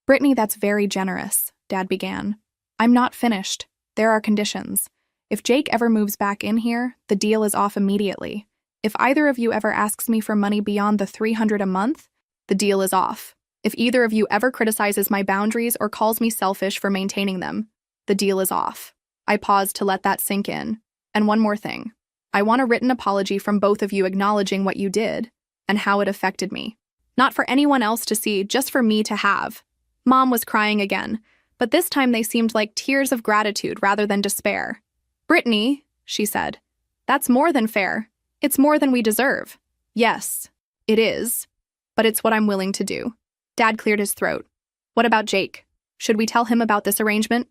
Brittany, that's very generous, Dad began. I'm not finished. There are conditions. If Jake ever moves back in here, the deal is off immediately. If either of you ever asks me for money beyond the $300 a month, the deal is off. If either of you ever criticizes my boundaries or calls me selfish for maintaining them, the deal is off. I paused to let that sink in. And one more thing. I want a written apology from both of you acknowledging what you did and how it affected me. Not for anyone else to see, just for me to have. Mom was crying again, but this time they seemed like tears of gratitude rather than despair. Brittany, she said, that's more than fair. It's more than we deserve. Yes, it is, but it's what I'm willing to do. Dad cleared his throat. What about Jake? Should we tell him about this arrangement?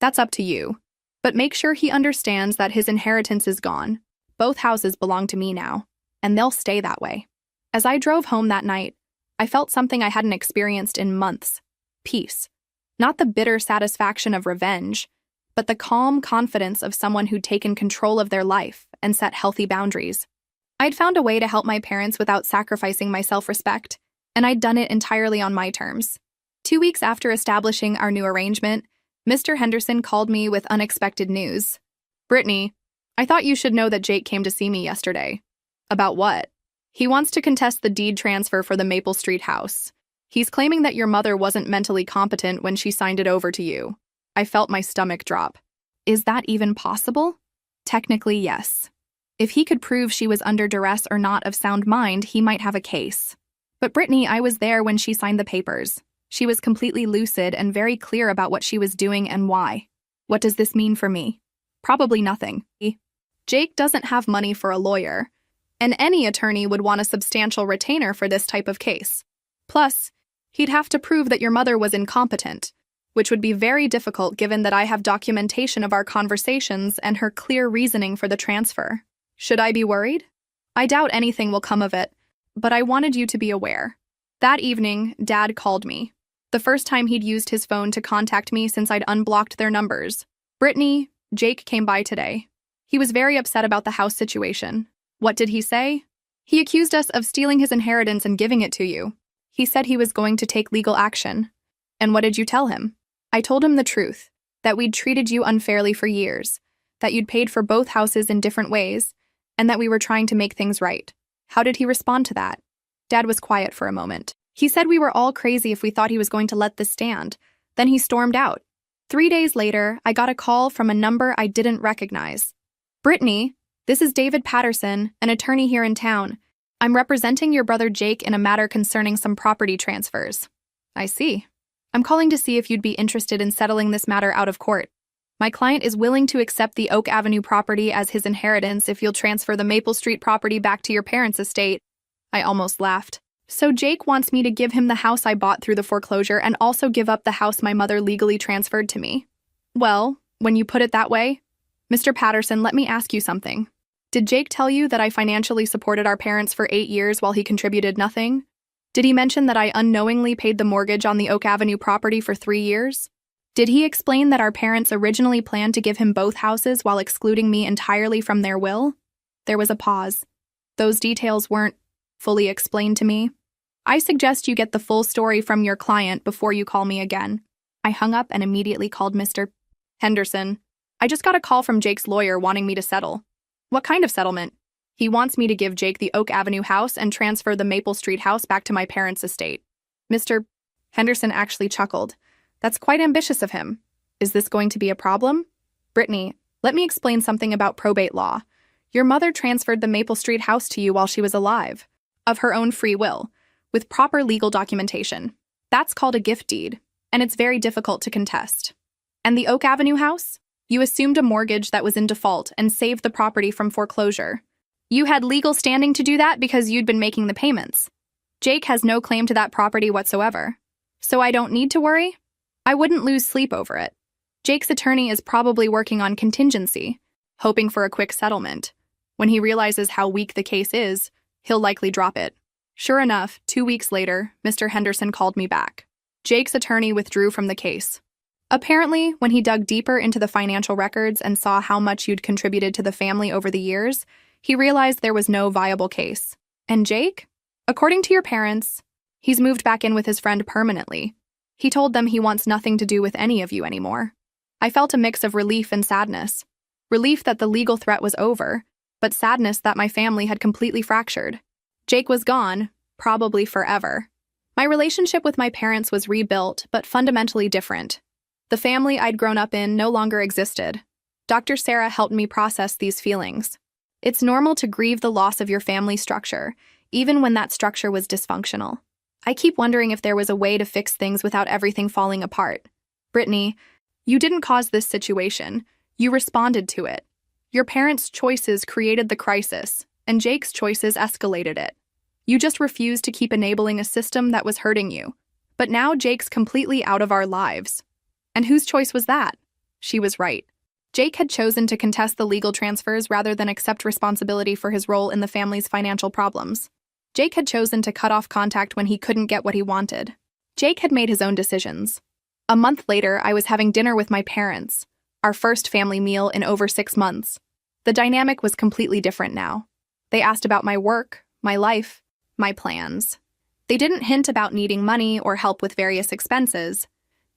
That's up to you. But make sure he understands that his inheritance is gone. Both houses belong to me now, and they'll stay that way. As I drove home that night, I felt something I hadn't experienced in months. Peace. Not the bitter satisfaction of revenge, but the calm confidence of someone who'd taken control of their life and set healthy boundaries. I'd found a way to help my parents without sacrificing my self-respect, and I'd done it entirely on my terms. 2 weeks after establishing our new arrangement, Mr. Henderson called me with unexpected news. "Brittany, I thought you should know that Jake came to see me yesterday." "About what?" "He wants to contest the deed transfer for the Maple Street house. He's claiming that your mother wasn't mentally competent when she signed it over to you." I felt my stomach drop. Is that even possible? Technically, yes. If he could prove she was under duress or not of sound mind, he might have a case. But Brittany, I was there when she signed the papers. She was completely lucid and very clear about what she was doing and why. What does this mean for me? Probably nothing. Jake doesn't have money for a lawyer, and any attorney would want a substantial retainer for this type of case. Plus, he'd have to prove that your mother was incompetent, which would be very difficult given that I have documentation of our conversations and her clear reasoning for the transfer. Should I be worried? I doubt anything will come of it, but I wanted you to be aware. That evening, Dad called me. The first time he'd used his phone to contact me since I'd unblocked their numbers. "Brittany, Jake came by today. He was very upset about the house situation." "What did he say?" "He accused us of stealing his inheritance and giving it to you. He said he was going to take legal action." "And what did you tell him?" "I told him the truth, that we'd treated you unfairly for years, that you'd paid for both houses in different ways, and that we were trying to make things right." "How did he respond to that?" Dad was quiet for a moment. "He said we were all crazy if we thought he was going to let this stand. Then he stormed out." 3 days later, I got a call from a number I didn't recognize. "Brittany, this is David Patterson, an attorney here in town. I'm representing your brother Jake in a matter concerning some property transfers." "I see. I'm calling to see if you'd be interested in settling this matter out of court. My client is willing to accept the Oak Avenue property as his inheritance if you'll transfer the Maple Street property back to your parents' estate." I almost laughed. "So Jake wants me to give him the house I bought through the foreclosure and also give up the house my mother legally transferred to me?" "Well, when you put it that way, Mr. Patterson, let me ask you something. Did Jake tell you that I financially supported our parents for 8 years while he contributed nothing? Did he mention that I unknowingly paid the mortgage on the Oak Avenue property for 3 years? Did he explain that our parents originally planned to give him both houses while excluding me entirely from their will?" There was a pause. "Those details weren't fully explained to me. I suggest you get the full story from your client before you call me again." I hung up and immediately called Mr. Henderson. "I just got a call from Jake's lawyer wanting me to settle." "What kind of settlement?" "He wants me to give Jake the Oak Avenue house and transfer the Maple Street house back to my parents' estate." Mr. Henderson actually chuckled. "That's quite ambitious of him. Is this going to be a problem?" "Brittany, let me explain something about probate law. Your mother transferred the Maple Street house to you while she was alive, of her own free will, with proper legal documentation. That's called a gift deed, and it's very difficult to contest. And the Oak Avenue house? You assumed a mortgage that was in default and saved the property from foreclosure. You had legal standing to do that because you'd been making the payments. Jake has no claim to that property whatsoever. So I don't need to worry? I wouldn't lose sleep over it. Jake's attorney is probably working on contingency, hoping for a quick settlement. When he realizes how weak the case is, he'll likely drop it." Sure enough, 2 weeks later, Mr. Henderson called me back. Jake's attorney withdrew from the case. Apparently, when he dug deeper into the financial records and saw how much you'd contributed to the family over the years, he realized there was no viable case. And Jake? According to your parents, he's moved back in with his friend permanently. He told them he wants nothing to do with any of you anymore. I felt a mix of relief and sadness. Relief that the legal threat was over, but sadness that my family had completely fractured. Jake was gone, probably forever. My relationship with my parents was rebuilt, but fundamentally different. The family I'd grown up in no longer existed. Dr. Sarah helped me process these feelings. It's normal to grieve the loss of your family structure, even when that structure was dysfunctional. I keep wondering if there was a way to fix things without everything falling apart. Brittany, you didn't cause this situation. You responded to it. Your parents' choices created the crisis, and Jake's choices escalated it. You just refused to keep enabling a system that was hurting you. But now Jake's completely out of our lives. And whose choice was that? She was right. Jake had chosen to contest the legal transfers rather than accept responsibility for his role in the family's financial problems. Jake had chosen to cut off contact when he couldn't get what he wanted. Jake had made his own decisions. A month later, I was having dinner with my parents, our first family meal in over 6 months. The dynamic was completely different now. They asked about my work, my life, my plans. They didn't hint about needing money or help with various expenses.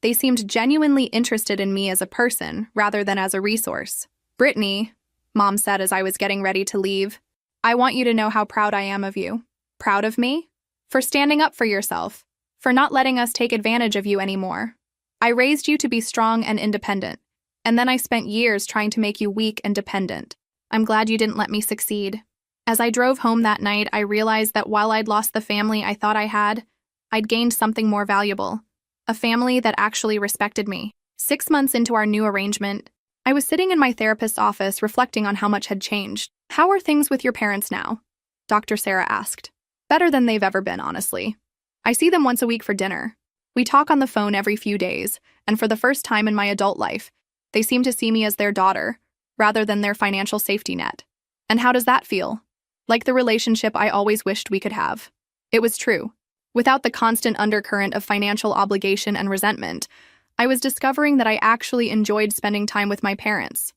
They seemed genuinely interested in me as a person rather than as a resource. "Brittany," Mom said as I was getting ready to leave, "I want you to know how proud I am of you." Proud of me? For standing up for yourself, for not letting us take advantage of you anymore. I raised you to be strong and independent, and then I spent years trying to make you weak and dependent. I'm glad you didn't let me succeed. As I drove home that night, I realized that while I'd lost the family I thought I had, I'd gained something more valuable. A family that actually respected me. 6 months into our new arrangement, I was sitting in my therapist's office reflecting on how much had changed. "How are things with your parents now?" Dr. Sarah asked. "Better than they've ever been, honestly. I see them once a week for dinner. We talk on the phone every few days, and for the first time in my adult life, they seem to see me as their daughter, rather than their financial safety net. And how does that feel? Like the relationship I always wished we could have." It was true. Without the constant undercurrent of financial obligation and resentment, I was discovering that I actually enjoyed spending time with my parents.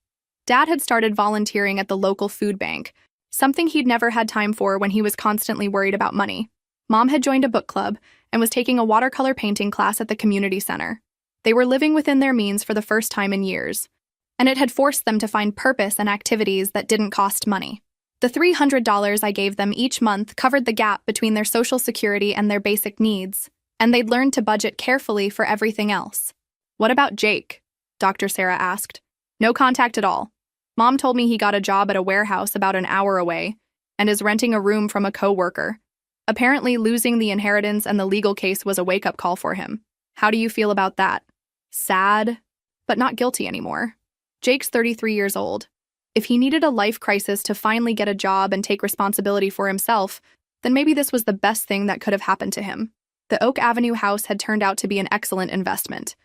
Dad had started volunteering at the local food bank, something he'd never had time for when he was constantly worried about money. Mom had joined a book club and was taking a watercolor painting class at the community center. They were living within their means for the first time in years, and it had forced them to find purpose and activities that didn't cost money. The $300 I gave them each month covered the gap between their social security and their basic needs, and they'd learned to budget carefully for everything else. "What about Jake?" Dr. Sarah asked. "No contact at all. Mom told me he got a job at a warehouse about an hour away and is renting a room from a coworker. Apparently, losing the inheritance and the legal case was a wake-up call for him. How do you feel about that?" Sad, but not guilty anymore. Jake's 33 years old. If he needed a life crisis to finally get a job and take responsibility for himself, then maybe this was the best thing that could have happened to him. The Oak Avenue house had turned out to be an excellent investment.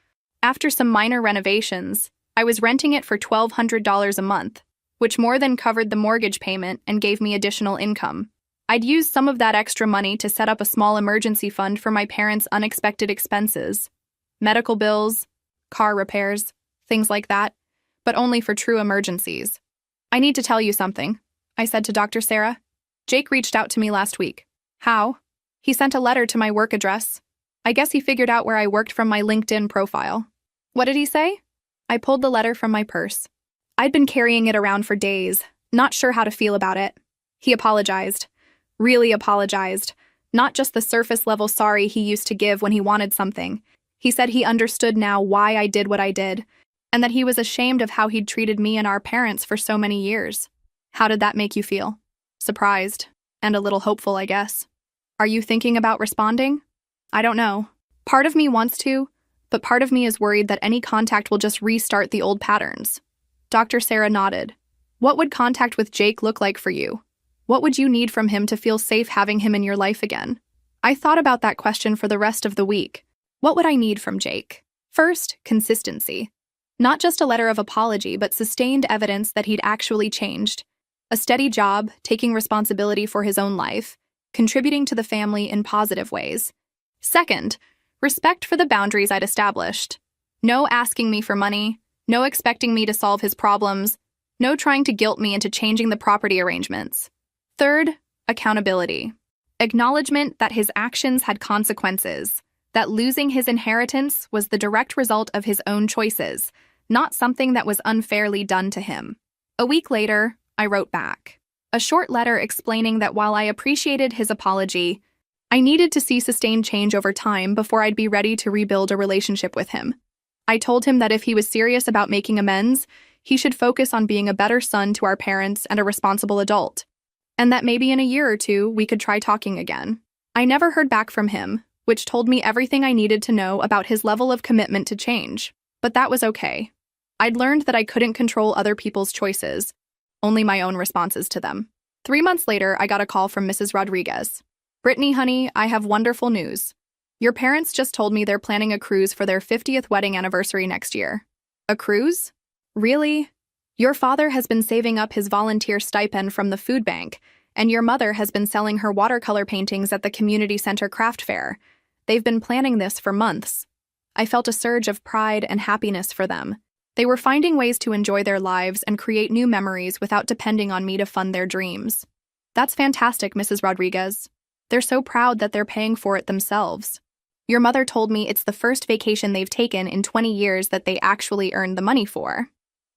After some minor renovations, I was renting it for $1,200 a month, which more than covered the mortgage payment and gave me additional income. I'd used some of that extra money to set up a small emergency fund for my parents' unexpected expenses. Medical bills, car repairs, things like that, but only for true emergencies. "I need to tell you something," I said to Dr. Sarah. "Jake reached out to me last week." "How?" "He sent a letter to my work address. I guess he figured out where I worked from my LinkedIn profile." "What did he say?" I pulled the letter from my purse. I'd been carrying it around for days, not sure how to feel about it. He apologized. Really apologized. Not just the surface-level sorry he used to give when he wanted something. He said he understood now why I did what I did, and that he was ashamed of how he'd treated me and our parents for so many years. How did that make you feel? Surprised, and a little hopeful, I guess. Are you thinking about responding? I don't know. Part of me wants to, but part of me is worried that any contact will just restart the old patterns. Dr. Sarah nodded. What would contact with Jake look like for you? What would you need from him to feel safe having him in your life again? I thought about that question for the rest of the week. What would I need from Jake? First, consistency. Not just a letter of apology, but sustained evidence that he'd actually changed. A steady job, taking responsibility for his own life, contributing to the family in positive ways. Second, respect for the boundaries I'd established. No asking me for money, no expecting me to solve his problems, no trying to guilt me into changing the property arrangements. Third, accountability. Acknowledgement that his actions had consequences, that losing his inheritance was the direct result of his own choices, not something that was unfairly done to him. A week later, I wrote back. A short letter explaining that while I appreciated his apology, I needed to see sustained change over time before I'd be ready to rebuild a relationship with him. I told him that if he was serious about making amends, he should focus on being a better son to our parents and a responsible adult, and that maybe in a year or two we could try talking again. I never heard back from him, which told me everything I needed to know about his level of commitment to change. But that was okay. I'd learned that I couldn't control other people's choices, only my own responses to them. 3 months later, I got a call from Mrs. Rodriguez. "Brittany, honey, I have wonderful news. Your parents just told me they're planning a cruise for their 50th wedding anniversary next year." "A cruise? Really? Your father has been saving up his volunteer stipend from the food bank, and your mother has been selling her watercolor paintings at the community center craft fair. They've been planning this for months." I felt a surge of pride and happiness for them. They were finding ways to enjoy their lives and create new memories without depending on me to fund their dreams. That's fantastic, Mrs. Rodriguez. They're so proud that they're paying for it themselves. Your mother told me it's the first vacation they've taken in 20 years that they actually earned the money for.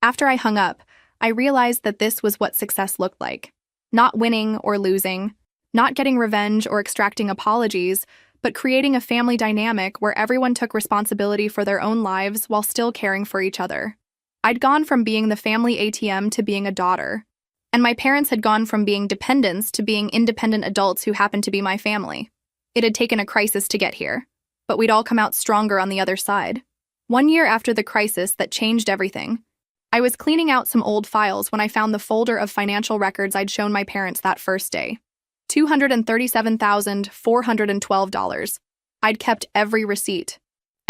After I hung up, I realized that this was what success looked like. Not winning or losing, not getting revenge or extracting apologies, but creating a family dynamic where everyone took responsibility for their own lives while still caring for each other. I'd gone from being the family ATM to being a daughter, and my parents had gone from being dependents to being independent adults who happened to be my family. It had taken a crisis to get here, but we'd all come out stronger on the other side. 1 year after the crisis that changed everything, I was cleaning out some old files when I found the folder of financial records I'd shown my parents that first day. $237,412. I'd kept every receipt,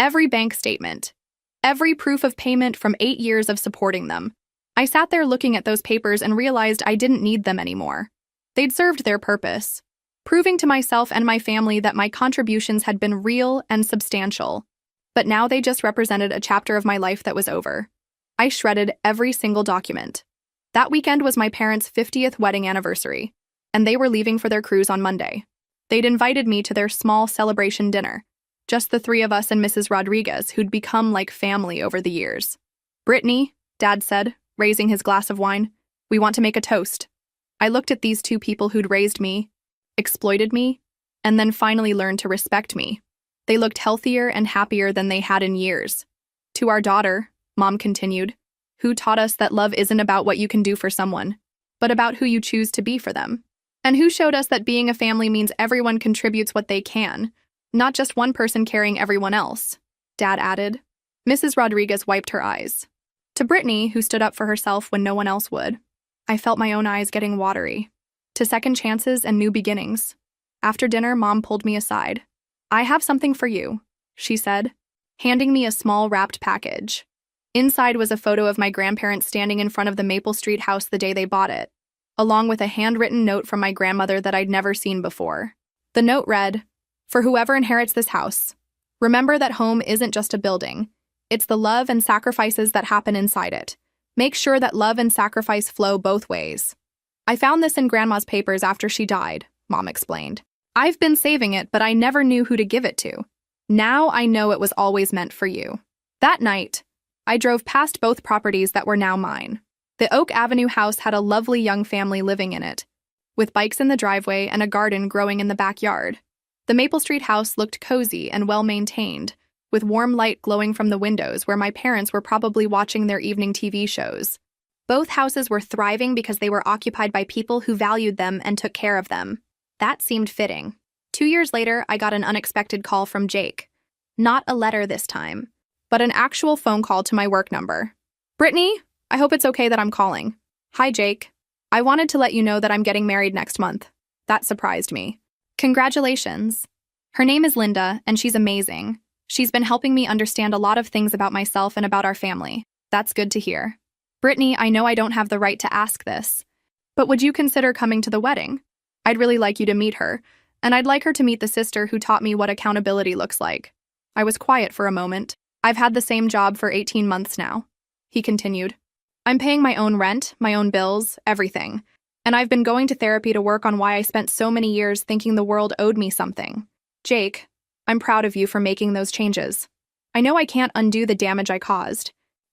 every bank statement, every proof of payment from 8 years of supporting them. I sat there looking at those papers and realized I didn't need them anymore. They'd served their purpose, proving to myself and my family that my contributions had been real and substantial. But now they just represented a chapter of my life that was over. I shredded every single document. That weekend was my parents' 50th wedding anniversary, and they were leaving for their cruise on Monday. They'd invited me to their small celebration dinner, just the three of us and Mrs. Rodriguez, who'd become like family over the years. "Brittany," Dad said, raising his glass of wine, "we want to make a toast." I looked at these two people who'd raised me, exploited me, and then finally learned to respect me. They looked healthier and happier than they had in years. "To our daughter," Mom continued, "who taught us that love isn't about what you can do for someone, but about who you choose to be for them. And who showed us that being a family means everyone contributes what they can, not just one person carrying everyone else," Dad added. Mrs. Rodriguez wiped her eyes. To Brittany, who stood up for herself when no one else would, I felt my own eyes getting watery. To second chances and new beginnings. After dinner, Mom pulled me aside. "I have something for you," she said, handing me a small wrapped package. Inside was a photo of my grandparents standing in front of the Maple Street house the day they bought it, along with a handwritten note from my grandmother that I'd never seen before. The note read, "For whoever inherits this house, remember that home isn't just a building. It's the love and sacrifices that happen inside it. Make sure that love and sacrifice flow both ways." "I found this in Grandma's papers after she died," Mom explained. "I've been saving it, but I never knew who to give it to. Now I know it was always meant for you." That night, I drove past both properties that were now mine. The Oak Avenue house had a lovely young family living in it, with bikes in the driveway and a garden growing in the backyard. The Maple Street house looked cozy and well-maintained, with warm light glowing from the windows where my parents were probably watching their evening TV shows. Both houses were thriving because they were occupied by people who valued them and took care of them. That seemed fitting. 2 years later, I got an unexpected call from Jake. Not a letter this time, but an actual phone call to my work number. "Brittany, I hope it's okay that I'm calling." "Hi, Jake. I wanted to let you know that I'm getting married next month." That surprised me. "Congratulations." Her name is Linda, and she's amazing. She's been helping me understand a lot of things about myself and about our family. That's good to hear. "Brittany, I know I don't have the right to ask this, but would you consider coming to the wedding? I'd really like you to meet her, and I'd like her to meet the sister who taught me what accountability looks like." I was quiet for a moment. "I've had the same job for 18 months now," he continued. "I'm paying my own rent, my own bills, everything. And I've been going to therapy to work on why I spent so many years thinking the world owed me something. Jake, I'm proud of you for making those changes. I know I can't undo the damage I caused,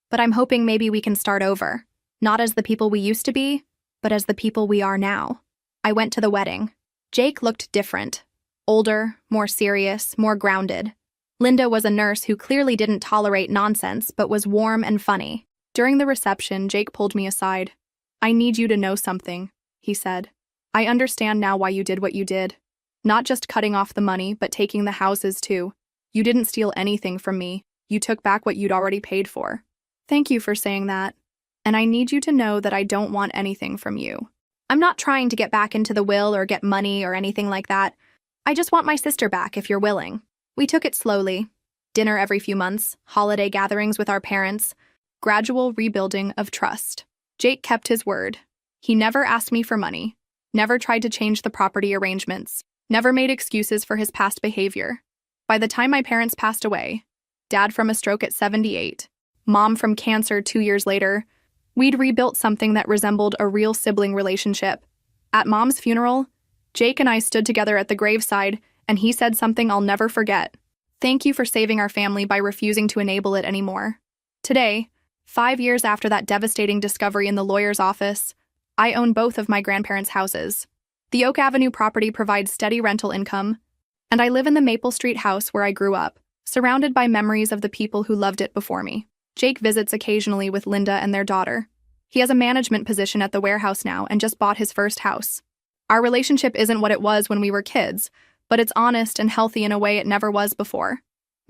but I'm hoping maybe we can start over, not as the people we used to be, but as the people we are now." I went to the wedding. Jake looked different. Older, more serious, more grounded. Linda was a nurse who clearly didn't tolerate nonsense but was warm and funny. During the reception, Jake pulled me aside. "I need you to know something," he said. "I understand now why you did what you did. Not just cutting off the money, but taking the houses too. You didn't steal anything from me. You took back what you'd already paid for. Thank you for saying that. And I need you to know that I don't want anything from you. I'm not trying to get back into the will or get money or anything like that. I just want my sister back if you're willing." We took it slowly. Dinner every few months, holiday gatherings with our parents, gradual rebuilding of trust. Jake kept his word. He never asked me for money, never tried to change the property arrangements, never made excuses for his past behavior. By the time my parents passed away, Dad from a stroke at 78, Mom from cancer 2 years later, we'd rebuilt something that resembled a real sibling relationship. At Mom's funeral, Jake and I stood together at the graveside, and he said something I'll never forget. "Thank you for saving our family by refusing to enable it anymore." Today, 5 years after that devastating discovery in the lawyer's office, I own both of my grandparents' houses. The Oak Avenue property provides steady rental income, and I live in the Maple Street house where I grew up, surrounded by memories of the people who loved it before me. Jake visits occasionally with Linda and their daughter. He has a management position at the warehouse now and just bought his first house. Our relationship isn't what it was when we were kids, but it's honest and healthy in a way it never was before.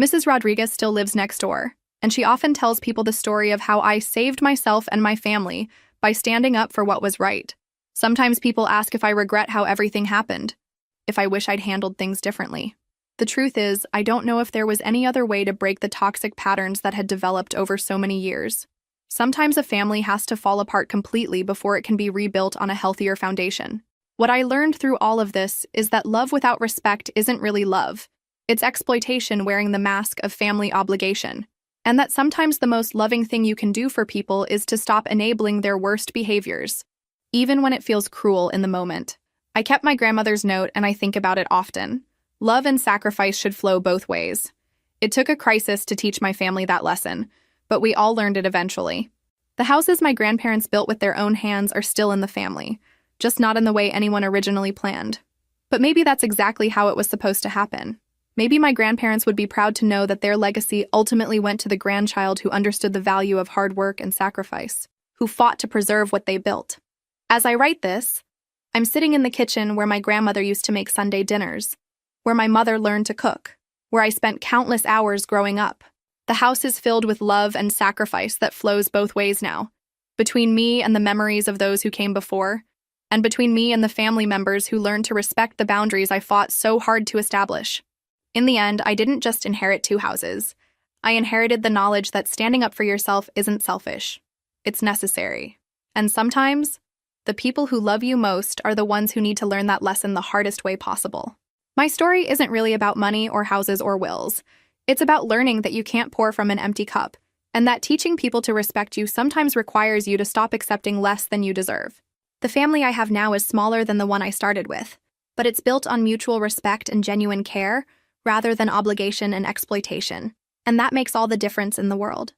Mrs. Rodriguez still lives next door, and she often tells people the story of how I saved myself and my family by standing up for what was right. Sometimes people ask if I regret how everything happened, if I wish I'd handled things differently. The truth is, I don't know if there was any other way to break the toxic patterns that had developed over so many years. Sometimes a family has to fall apart completely before it can be rebuilt on a healthier foundation. What I learned through all of this is that love without respect isn't really love. It's exploitation wearing the mask of family obligation. And that sometimes the most loving thing you can do for people is to stop enabling their worst behaviors, even when it feels cruel in the moment. I kept my grandmother's note and I think about it often. Love and sacrifice should flow both ways. It took a crisis to teach my family that lesson, but we all learned it eventually. The houses my grandparents built with their own hands are still in the family, just not in the way anyone originally planned. But maybe that's exactly how it was supposed to happen. Maybe my grandparents would be proud to know that their legacy ultimately went to the grandchild who understood the value of hard work and sacrifice, who fought to preserve what they built. As I write this, I'm sitting in the kitchen where my grandmother used to make Sunday dinners, where my mother learned to cook, where I spent countless hours growing up. The house is filled with love and sacrifice that flows both ways now, between me and the memories of those who came before, and between me and the family members who learned to respect the boundaries I fought so hard to establish. In the end, I didn't just inherit 2 houses. I inherited the knowledge that standing up for yourself isn't selfish. It's necessary. And sometimes, the people who love you most are the ones who need to learn that lesson the hardest way possible. My story isn't really about money or houses or wills. It's about learning that you can't pour from an empty cup, and that teaching people to respect you sometimes requires you to stop accepting less than you deserve. The family I have now is smaller than the one I started with, but it's built on mutual respect and genuine care, rather than obligation and exploitation, and that makes all the difference in the world.